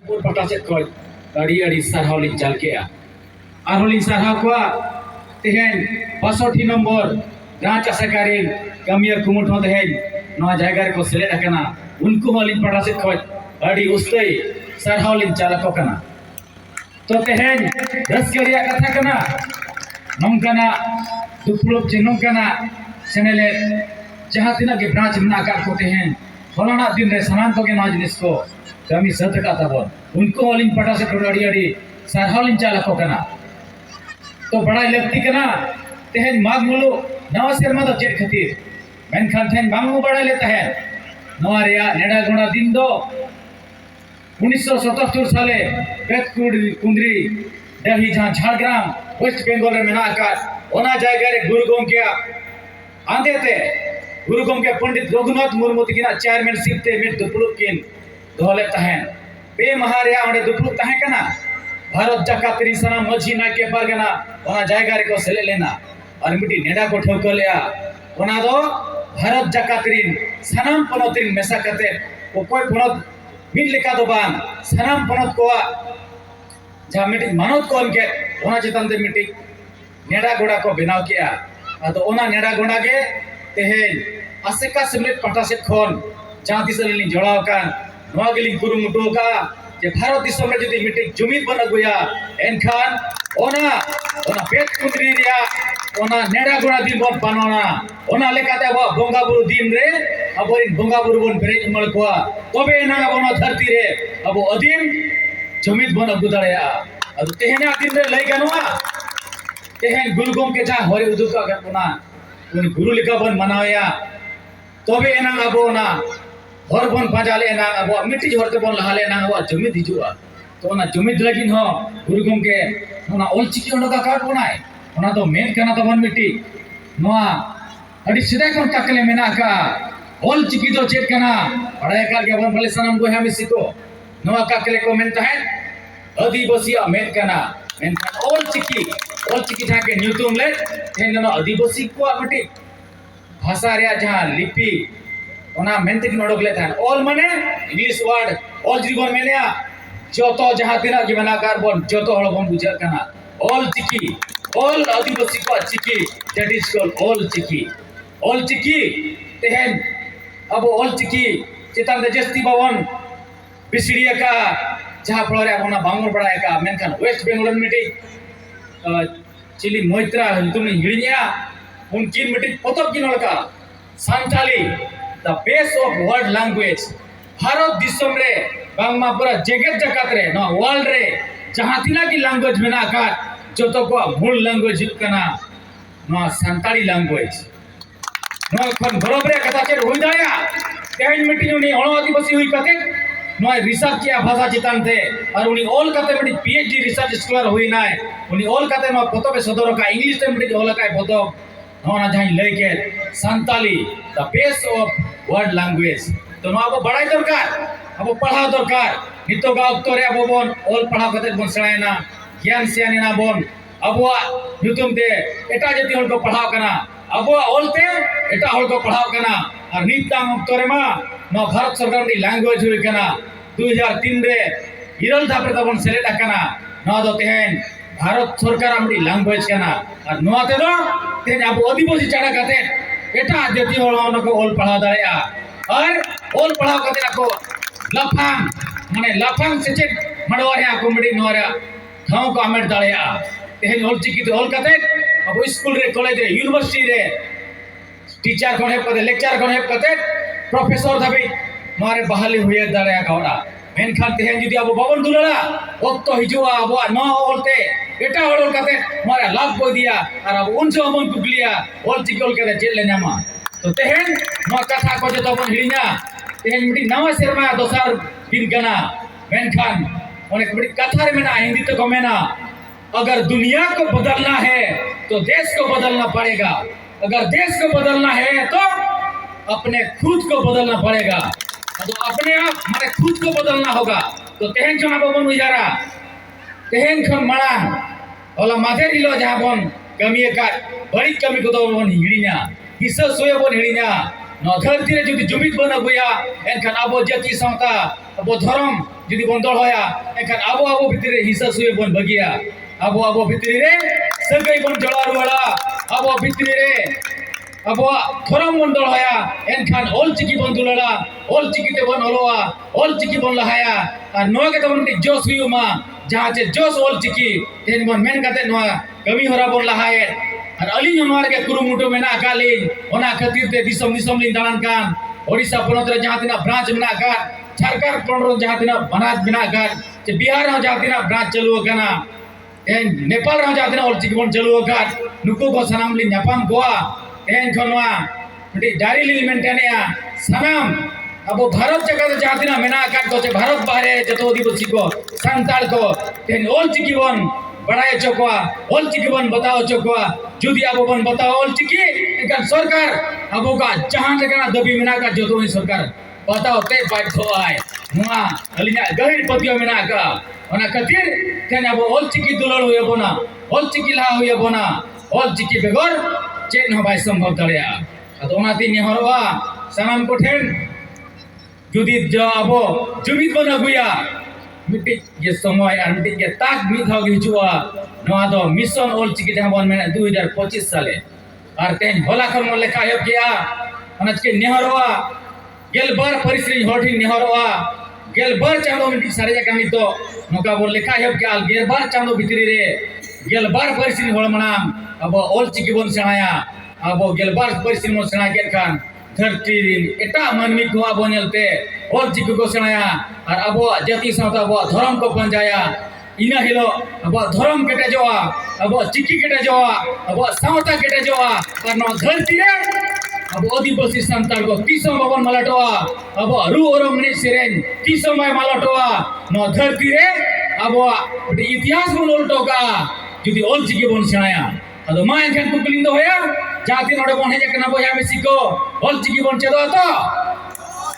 ᱯᱟᱴᱟ ᱥᱮᱫ ᱠᱷᱚᱱ ᱟᱹᱰᱤ ᱥᱟᱨᱦᱟᱣ ᱞᱤᱧ ᱪᱟᱞ ᱠᱮᱜᱼᱟ ᱟᱨᱦᱚᱸ ᱞᱤᱧ ᱥᱟᱨᱦᱟᱣ ᱠᱚᱣᱟ ᱛᱮᱦᱮᱧ 62 নম্বর ᱡᱟᱦᱟᱸ ᱟᱥᱮᱠᱟᱨᱤ ᱠᱟᱹᱢᱤᱭᱟᱹ ᱠᱩᱢᱩᱴ ᱦᱚᱸ ᱛᱮᱦᱮᱧ ᱱᱚᱣᱟ ᱡᱟᱭᱜᱟ ᱨᱮᱠᱚ ᱥᱮᱞᱮᱫ ᱟᱠᱟᱱᱟ उनको ᱦᱚᱸ ᱟᱹᱞᱤᱧ ᱯᱟᱴᱟ ᱥᱮᱫ ᱠᱷᱚᱱ ᱟᱹᱰᱤ ᱩᱥᱛᱟᱹᱭ ᱥᱟᱨᱦᱟᱣ ᱞᱤᱧ ᱪᱟᱞ ᱟᱠᱚ ᱠᱟᱱᱟ तो तेहेन रस्के रिया कथा कना नोंकाना दुपुलुप जे नोंकाना चैनल जहां तिना के ब्रांच में आकार को तेहेन फलाना दिन रे सनान तो के ना जिनिस को कमी सत का तब उनको वालिन पटा से अड़ी सारहालिन चाला को कना तो बड़ा लगती कना तेहेन माग मुलु नवा सेरमा दो चेक खातिर मेनखान तेहेन बांगु बड़ा लेता है नवा रिया नेडा गुणा दिन दो 1977 साले कुंद्री दही जहाँ झाड़ग्राम वेस्ट बेंगल में मेना जगह रे गुरु गोमके आंदे ते गुरु गोमके पंडित रघुनाथ मुर्मू तकिना चेयरमैनशिप ते मिट दुपुलुप किन दोहले तहन बे महारिया ओंडे दुपुलुप तहे कना भारत जाकातरी सना मझी नाके परगना ओना जगह रे को सेले लेना और मिटी नेडा को ठोकलेया ओना दो भारत जाकातरी सनाम पनोतिन मेसा कते कोई पनोत मिट लेका दो बान सनाम पनोत को जहाँ मिटी मानत को उनके ओना चितान ते मिटी नेडा गोड़ा को बनाव किया तो ओना नेडा गोड़ा के तेहेन आसेका सिमलेट पाटा से खोन जहाँ दिसल लिंग जोड़ाव कान नवा गिलिंग गुरु मुटो का जे भारत दिसम रे जदी मिटी जुमिद बन अगुया एनखान ओना पेट कुंद्री रिया ओना नेडा गोड़ा दिन बन पानोना ओना लेकाते अब बोंगा बुरु दिन रे अब बोंगा बुरु बन पेरेज मल कोआ तबे ना अब धरती रे अब अदीम जुमिद बन अगु दाड़ेया अब तेहेना दिन रे लई गनवा तेहेन गुरु गोमके जा हरे उदुका गना उन गुरु लेका बन मनावया तबे ना अब ओना हर बन पाजाले ना अब मिट्टी हरते बन लहाले ना अब जुमिद हिजुआ तो ओना जुमिद लगिन हो गुरु गोमके ओना ऑल चिकी ओंडका कार्ड बनाय ओना तो मेन कना तो बन मिट्टी नोआ अड़ी सिदा कोन काकले मेना का ऑल चिकी दो चेक कना पढ़ाई कर के बन भले सनम को हमें सिको नोआ काकले को मेन तहे आदिवासी मेन कना मेन ऑल चिकी जहां के न्यूतुम ले तेन नो आदिवासी को मिट्टी भाषा रे जहां लिपि ओना मेनते कि नोडक ले थान ऑल माने इंग्लिश वर्ड ऑल जीवन मेनिया जतो जहां तिना के बनाकार बन जतो हळ बन बुझा कना ऑल चिकी ऑल आदिवासी को चिकी दैट इज कॉल्ड ऑल चिकी तेहन अब ऑल चिकी चितान दे जस्ती भवन बिसिडिया का जहां फलरे ओना बांगुर बड़ाय का मेनखान वेस्ट बेंगल मिटी चिली मोइत्रा तुम हिड़िया उनकिन मिटी पोतब किन लका Santali the base of world language Bharat दिसम रे बांगमा पूरा जगत जगत रे नो वर्ल्ड रे जहां तिना की लैंग्वेज मेना का जतो को मूल लैंग्वेज कना नो सांताली लैंग्वेज नो खन बरोबरे कथा चेर होई दाया तेहन मिटी उनी अण आदिवासी हुई कते नो रिसर्च किया भाषा चितान थे और उनी ऑल कते मिटी पीएचडी रिसर्च स्कॉलर हुई नाय उनी ऑल कते नो पोतबे सदर का इंग्लिश ते मिटी ऑल का पोतब नोना जहां लेके Santali the base of world language तो नो अब बड़ाई दरकार अब पढ़ाव दरकार नितो गा अक्तो रे अब बोन ऑल पढ़ाव कते बोन सळायना ज्ञान सियानी ना बोन अब नुतुम ते एटा जति हल को पढ़ाव कना अब ऑल ते एटा हल को पढ़ाव कना और नितांग अक्तो रे मा नो भारत सरकार नी लैंग्वेज हुई कना 2003 रे इरल धापरे तबन सेलेक्ट कना नो दो तेहन भारत सरकार आमडी लैंग्वेज कना और नोआ ते दो तेहन अब आदिवासी चाड़ा कते एटा जति हल को ऑल पढ़ाव दाड़ेया और ऑल पढ़ाव कते को लफांग माने लफांग सेचेट मडवा है कॉमेडी नोरा ठाव को आमेट दाड़ेया तेहन ऑल चिकी तो ऑल कते अब स्कूल रे कॉलेज रे यूनिवर्सिटी रे टीचर कोन हेप कते लेक्चर कोन हेप कते प्रोफेसर धाबी मारे बहाली हुए दाड़ेया गौड़ा मेनखान तेहन जुदी अब बाबन दुलला वक्त हिजुआ अब न ऑलते एटा ऑल कते मारे लाभ को दिया और अब उनसे हमन कुकलिया ऑल चिकी ऑल कते जेल ले नामा तो तेहन नो कथा को जो तबन हिड़िया तेहन मिटी नवा शर्मा दोसार दिन कना मेनखान अनेक बड़ी कथा रे मेना हिंदी तो कमेना अगर दुनिया को बदलना है तो देश को बदलना पड़ेगा अगर देश को बदलना है तो अपने खुद को बदलना पड़ेगा तो अपने आप माने खुद को बदलना होगा तो तेहन चना बन उजारा तेहन खन माड़ा ओला माथे दिलो जहां बन कमी का बड़ी कमी को तो बन हिड़िया हिस्सा सोए बन हिड़िया ᱱᱚᱣᱟ ᱫᱷᱟᱹᱨᱛᱤ ᱨᱮ ᱡᱩᱫᱤ ᱡᱩᱢᱤᱫ ᱵᱚᱱ ᱟᱹᱜᱩᱭᱟ ᱮᱱᱠᱷᱟᱱ ᱟᱵᱚ ᱡᱟᱹᱛᱤ ᱥᱟᱶᱛᱟ ᱟᱵᱚ ᱫᱷᱚᱨᱚᱢ ᱡᱩᱫᱤ ᱵᱚᱱ ᱫᱚᱦᱚᱭᱟ ᱮᱱᱠᱷᱟन ᱟᱵᱚ ᱵᱷᱤᱛᱨᱤ ᱨᱮ ᱦᱤᱸᱥᱟᱹ ᱥᱩᱭᱟᱹ ᱵᱚᱱ ᱵᱟᱹᱜᱤᱭᱟ ᱟᱵᱚ ᱵᱷᱤᱛᱨᱤ ᱨᱮ ᱥᱟᱹᱜᱟᱹᱭ ᱵᱚᱱ ᱡᱚᱲᱟᱣ ᱨᱩᱣᱟᱹᱲᱟ ᱟᱵᱚ ᱵᱷᱤᱛᱨᱤ ᱨᱮ ᱟᱵᱚᱣᱟᱜ ᱫᱷᱚᱨᱚᱢ ᱵᱚᱱ ᱫᱚᱦᱚᱭᱟ ᱮᱱᱠᱷᱟन ᱚᱞᱪᱤᱠᱤ ᱵᱚᱱ ᱫᱩᱞᱟᱹᱲᱟ ᱚᱞᱪᱤᱠᱤ ᱛᱮᱵᱚᱱ ᱚᱞᱚᱜᱼᱟ ᱚᱞᱪᱤᱠᱤ ᱵᱚᱱ ᱞᱟᱦᱟᱭᱟ ᱟᱨ ᱱᱚᱣᱟ ᱜᱮ ᱛᱟᱵᱚᱱ ᱢᱤᱫᱴᱤᱡ ᱡᱚᱥ ᱦᱩᱭᱩᱜ ᱢᱟ ᱡᱟᱦᱟᱸ ᱪᱮ ᱡᱚᱥ ᱚᱞᱪᱤᱠᱤ ᱛᱮᱦᱮᱧ ᱵᱚᱱ ᱢᱮᱱ ᱠᱟᱛᱮ ᱱᱚᱣᱟ ᱠᱟᱹᱢᱤ ᱦᱚᱨᱟ ᱵᱚᱱ ᱞᱟᱦᱟᱭᱮᱫ ᱟᱨ ᱟᱹᱞᱤᱧ ᱦᱚᱸ ᱱᱚᱣᱟ ᱨᱮᱜᱮ ᱠᱩᱨᱩᱢᱩᱴᱩ ᱢᱮᱱᱟᱜ ᱟᱠᱟᱫ ᱞᱤᱧ ᱚᱱᱟ ᱠᱷᱟᱹᱛᱤᱨ ᱛᱮ ᱫᱤᱥᱚᱢ ᱫᱤᱥᱚᱢ ᱞᱤᱧ ᱫᱟᱬᱟᱱ ᱠᱟᱱ ओडिशा पनत रे जहाँ तिना ब्रांच मेना आकार झारखंड पनत जहाँ तिना बनाज मेना आकार जे बिहार रे जहाँ तिना ब्रांच चालू आकाना एन नेपाल रे जहाँ तिना ऑलचिकी बन चालू आकार नुको को सनाम लि ᱧᱟᱯᱟᱢ कोआ एन खनवा मिटी डायरी लि मेंटेनया सनाम अब भारत जगत जहाँ तिना मेना आकार तो जे भारत बाहरे जतो आदिवासी को सांताल को एन ऑलचिकी बन बढ़ाए चोकवा ऑलचिकी बन बताओ चोकवा जुदी अब बन बताओ ऑलचिकी एनखान सरकार अब का जहाँ लेकाना दबी मेना का जतो नि सरकार बताओ ते बाध्य आय नुआ अलिना गहिर पतियो मेना का ओना खातिर तेन अब ऑलचिकी दुलड़ हुए बोना ऑलचिकी ला हुए बोना ऑलचिकी बेगर चेन हो बाय संभव दड़या अतो ओना ती नेहरवा सनाम को ठेन जुदी ज अब जुमिद बन अगुया मिट्टी ये समय और मिट्टी के ताक मिद हो हिजुआ नवा दो मिशन ऑलचिकी जहां बन में 2025 साले और तेन होला खन लेखा हेब गया अनज के नेहरवा गेलबार परिश्री होठी नेहरवा गेलबार चांदो मिट्टी सारे कामी तो नोका बोल लेखा हेब गया गेलबार चांदो भितरी रे गेलबार परिश्री होल मनाम अब ऑलचिकी बन सेणाया अब गेलबार परिश्री मन सेणा के खान धरती एटा मानवी को अब नेलते ऑलचिकी को सेणाया और अब जाति सावता अब धर्म को पंजाया इना हिलो अब धर्म केटे जोआ अब चिकी केटे जोआ अब सावता केटे जोआ और न धरती रे अब आदिवासी संताल को तीसो भवन मलटवा अब रु ओरो मनी सिरेन तीसो माय मलटवा न धरती रे अब इतिहास बन उल्टोका जुदी ऑलचिकी बन सेणाया अदो मा एनखान कुकलिंग दो होया जाति नोडे बन हेजे कना बोया मेसिको ऑलचिकी बन चेदो तो